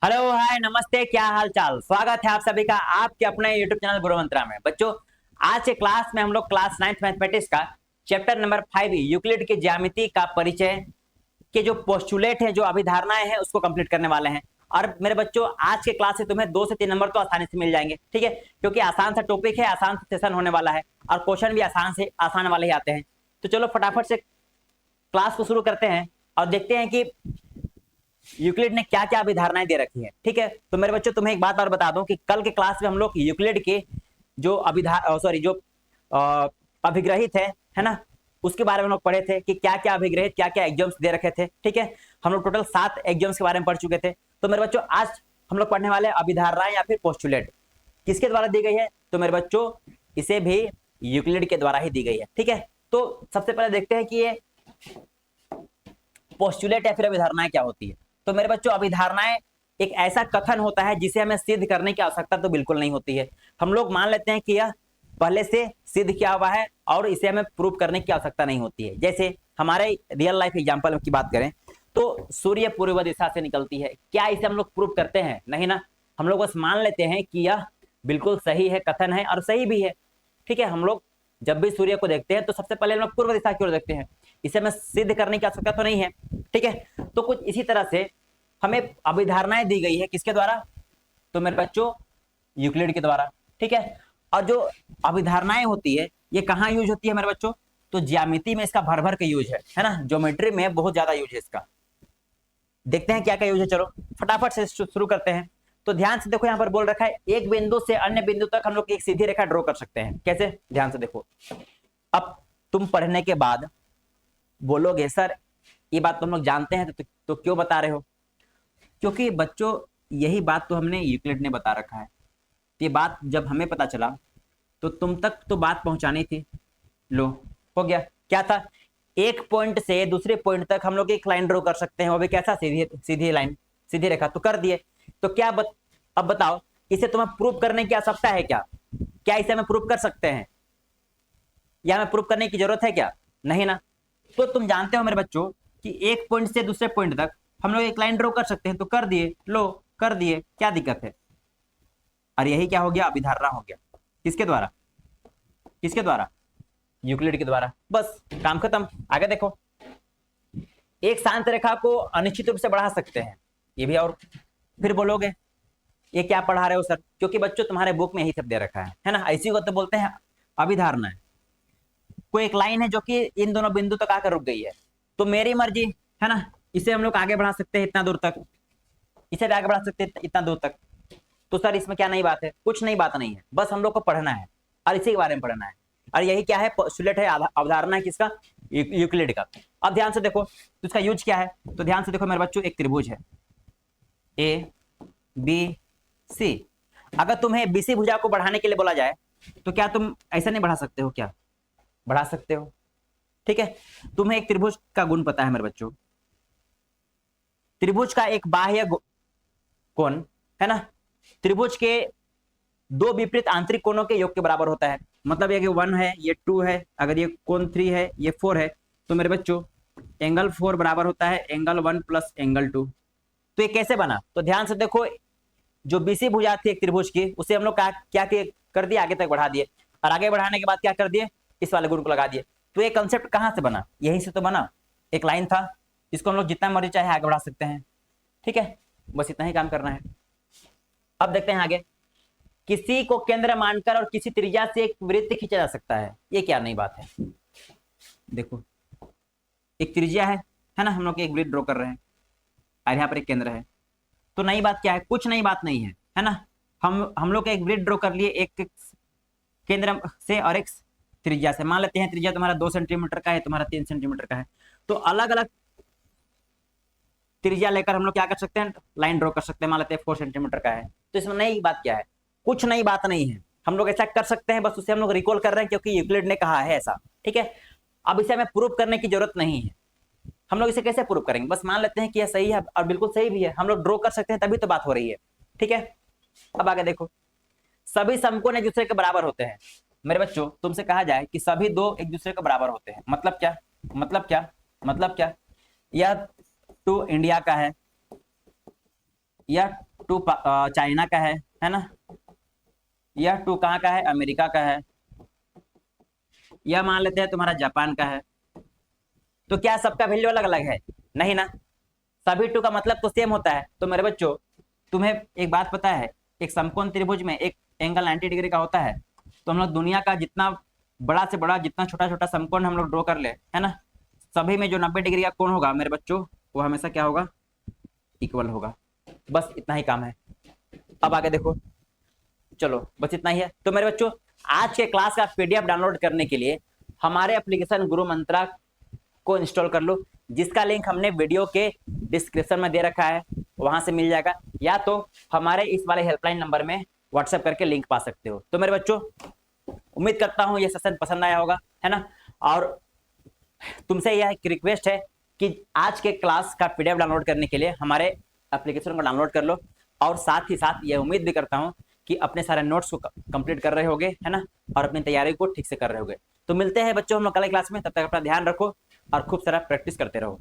Hello hi नमस्ते, क्या हाल चाल। स्वागत है आप सभी का आपके अपने यूट्यूब चैनल गुरु मंत्रा में। बच्चों, आज के क्लास में हम लोग क्लास 9th मैथमेटिक्स का चैप्टर नंबर 5 यूक्लिड के ज्यामिति का परिचय के जो पोस्टुलेट है, जो अभिधारणाएं हैं, उसको कंप्लीट करने वाले हैं। और मेरे बच्चों, आज के क्लास से तुम्हें 2 से 3 नंबर तो आसानी से मिल जाएंगे, ठीक है, क्योंकि आसान सा टॉपिक है, आसान सा सेशन होने वाला है और क्वेश्चन भी आसान से आसान वाले ही आते हैं। तो चलो फटाफट से क्लास को शुरू करते हैं और देखते हैं कि यूक्लिड ने क्या क्या अभिधारणाएं दे रखी है। ठीक है, तो मेरे बच्चों तुम्हें एक बात और बता दूं कि कल के क्लास में हम लोग यूक्लिड के जो अभिग्रहित है ना, उसके बारे में हम लोग पढ़े थे कि क्या क्या अभिग्रहित, क्या क्या एग्जाम्स दे रखे थे। ठीक है, हम लोग टोटल 7 एग्जाम्स के बारे में पढ़ चुके थे। तो मेरे बच्चों, आज हम लोग पढ़ने वाले अभिधारणाएं या फिर पोस्टुलेट किसके द्वारा दी गई है, तो मेरे बच्चों इसे भी यूक्लिड के द्वारा ही दी गई है। ठीक है, तो सबसे पहले देखते हैं कि ये पोस्टुलेट या फिर अभिधारणाएं क्या होती है। तो मेरे बच्चों, अभिधारणाएं एक ऐसा कथन होता है जिसे हमें सिद्ध करने की आवश्यकता तो बिल्कुल नहीं होती है। हम लोग मान लेते हैं कि यह पहले से सिद्ध किया हुआ है और इसे हमें प्रूव करने की आवश्यकता नहीं होती है। जैसे हमारे रियल लाइफ एग्जांपल की बात करें तो सूर्य पूर्व दिशा से निकलती है, क्या इसे हम लोग प्रूव करते हैं? नहीं ना, हम लोग बस मान लेते हैं कि यह बिल्कुल सही है, कथन है और सही भी है। ठीक है, हम लोग जब भी सूर्य को देखते हैं तो सबसे पहले हम लोग पूर्व दिशा की ओर देखते हैं, इसे हमें सिद्ध करने की आवश्यकता तो नहीं है। ठीक है, तो कुछ इसी तरह से हमें अभिधारणाएं दी गई है, किसके द्वारा? तो मेरे बच्चों यूक्लिड के द्वारा। ठीक है, और जो अभिधारणाएं होती है ये कहाँ यूज होती है मेरे बच्चों? तो ज्यामिति में इसका भर भर के यूज है ना, ज्योमेट्री में बहुत ज्यादा यूज है इसका। देखते हैं क्या क्या यूज है, चलो फटाफट से शुरू करते हैं। तो ध्यान से देखो, यहाँ पर बोल रखा है एक बिंदु से अन्य बिंदु तक हम लोग एक सीधी रेखा ड्रॉ कर सकते हैं। कैसे? ध्यान से देखो। अब तुम पढ़ने के बाद बोलोगे सर ये बात तो हम लोग जानते हैं, तो क्यों बता रहे हो? क्योंकि बच्चों यही बात तो हमने यूक्लिड ने बता रखा है। ये बात जब हमें पता चला तो तुम तक तो बात पहुंचानी थी। लो, हो गया। क्या था? एक पॉइंट से दूसरे पॉइंट तक हम लोग एक लाइन ड्रॉ कर सकते हैं, वो भी कैसा? सीधी सीधी लाइन, सीधी रेखा। तो कर दिए। तो क्या अब बताओ, इसे तुम्हें प्रूफ करने की आवश्यकता है क्या? क्या इसे हमें प्रूफ कर सकते हैं या हमें प्रूफ करने की जरूरत है क्या? नहीं ना। तो तुम जानते हो मेरे बच्चों कि एक पॉइंट से दूसरे पॉइंट तक हम लोग एक लाइन ड्रॉ कर सकते हैं, तो कर दिए। लो, कर दिए, क्या दिक्कत है? और यही क्या हो गया? अभिधारणा हो गया। किसके द्वारा? किसके द्वारा? यूक्लिड के द्वारा। बस काम खत्म। आगे देखो, एक शांत रेखा को अनिश्चित रूप से बढ़ा सकते हैं, ये भी। और फिर बोलोगे ये क्या पढ़ा रहे हो सर? क्योंकि बच्चों तुम्हारे बुक में यही सब दे रखा है ना, ऐसी को तो बोलते हैं अभिधारणा। कोई एक लाइन है जो कि इन दोनों बिंदु तक आकर रुक गई है, तो मेरी मर्जी है ना, इसे हम लोग आगे बढ़ा सकते हैं इतना दूर तक, इसे भी आगे बढ़ा सकते हैं इतना दूर तक। तो सर इसमें क्या नई बात है? कुछ नई बात नहीं है, बस हम लोग को पढ़ना है और इसी के बारे में पढ़ना है। और यही क्या है? पोस्टुलेट है, अवधारणा है किसका? यूक्लिड का। अब ध्यान से देखो, तो इसका यूज क्या है? तो ध्यान से देखो मेरे बच्चों, एक त्रिभुज है ए बी सी। अगर तुम्हें बीसी भुजा को बढ़ाने के लिए बोला जाए तो क्या तुम ऐसा नहीं बढ़ा सकते हो? क्या बढ़ा सकते हो? ठीक है, तुम्हें एक त्रिभुज का गुण पता है मेरे बच्चों। त्रिभुज का एक बाह्य कोण है ना, त्रिभुज के दो विपरीत आंतरिक कोणों के योग के बराबर होता है। मतलब ये 1 है, ये 2 है, अगर ये कोण 3 है, ये 4 है, तो मेरे बच्चों एंगल 4 बराबर होता है एंगल 1 प्लस एंगल 2। तो ये कैसे बना? तो ध्यान से देखो, जो बीसी भुजा थी एक त्रिभुज की, उसे हम लोग क्या कर दिए? आगे तक बढ़ा दिए, और आगे बढ़ाने के बाद क्या कर दिए? इस वाले गुण को लगा दिए। तो ये कंसेप्ट कहां से बना? यहीं से तो बना। एक लाइन था, इसको हम लोग जितना मर्जी चाहे आगे बढ़ा सकते हैं। ठीक है, बस इतना ही काम करना है। अब देखते हैं आगे। किसी को केंद्र मानकर और किसी त्रिज्या से एक वृत्त खींचा जा सकता है, ये क्या नई बात है? देखो, एक त्रिज्या है ना, हम लोग एक वृत्त ड्रॉ कर रहे हैं और यहाँ पर एक केंद्र है। तो नई बात क्या है? कुछ नई बात नहीं है ना। हम लोग एक वृत्त ड्रॉ कर लिए, एक केंद्र से और एक त्रिज्या से। मान लेते हैं त्रिज्या तुम्हारा 2 सेंटीमीटर का है, तुम्हारा 3 सेंटीमीटर का है, तो अलग अलग त्रिज्या लेकर हम लोग क्या कर सकते हैं? लाइन ड्रॉ कर सकते हैं। मान लेते हैं 4 सेंटीमीटर का है, तो इसमें नई बात क्या है? कुछ नई बात नहीं है, हम लोग ऐसा कर सकते हैं, बस उसे हम लोग रिकॉल कर रहे हैं क्योंकि यूक्लिड ने कहा है ऐसा। ठीक है, अब इसे हमें प्रूव करने की जरूरत नहीं है। हम लोग इसे कैसे प्रूव करेंगे? बस मान लेते हैं कि यह सही है और बिल्कुल सही भी है, हम लोग ड्रॉ कर सकते हैं, तभी तो बात हो रही है। ठीक है, अब आगे देखो, सभी समकोण एक दूसरे के बराबर होते हैं। मेरे बच्चों, तुमसे कहा जाए कि सभी दो एक दूसरे के बराबर होते हैं, मतलब क्या? मतलब क्या? मतलब क्या? यह 2 इंडिया का है, यह टू चाइना का है ना, यह टू कहाँ का है, अमेरिका का है, यह मान लेते हैं तुम्हारा जापान का है। तो क्या सबका वैल्यू अलग अलग है? नहीं ना, सभी टू का मतलब तो सेम होता है। तो मेरे बच्चों तुम्हें एक बात पता है, एक समकोण त्रिभुज में एक एंगल 90 डिग्री का होता है। तो हम लोग दुनिया का जितना बड़ा से बड़ा, जितना छोटा छोटा समकोण हम लोग ड्रॉ कर ले, है ना, सभी में जो 90 डिग्री का कोण होगा मेरे बच्चों, वो हमेशा क्या होगा, इक्वल होगा। बस इतना ही काम है। अब आगे देखो, चलो बस इतना ही है। तो मेरे बच्चों आज के क्लास का पीडीएफ डाउनलोड करने के लिए हमारे एप्लीकेशन गुरु मंत्रा को इंस्टॉल कर लो, जिसका लिंक हमने वीडियो के डिस्क्रिप्शन में दे रखा है, वहां से मिल जाएगा, या तो हमारे इस वाले हेल्पलाइन नंबर में व्हाट्सएप करके लिंक पा सकते हो। तो मेरे बच्चों उम्मीद करता हूं ये सेशन पसंद आया होगा, है ना। और तुमसे यह एक रिक्वेस्ट है कि आज के क्लास का पीडीएफ डाउनलोड करने के लिए हमारे एप्लीकेशन को डाउनलोड कर लो, और साथ ही साथ यह उम्मीद भी करता हूं कि अपने सारे नोट्स को कंप्लीट कर रहे होगे, है ना, और अपनी तैयारी को ठीक से कर रहे होगे। तो मिलते हैं बच्चों हम लोग कल क्लास में, तब तक अपना ध्यान रखो और खूब सारा प्रैक्टिस करते रहो।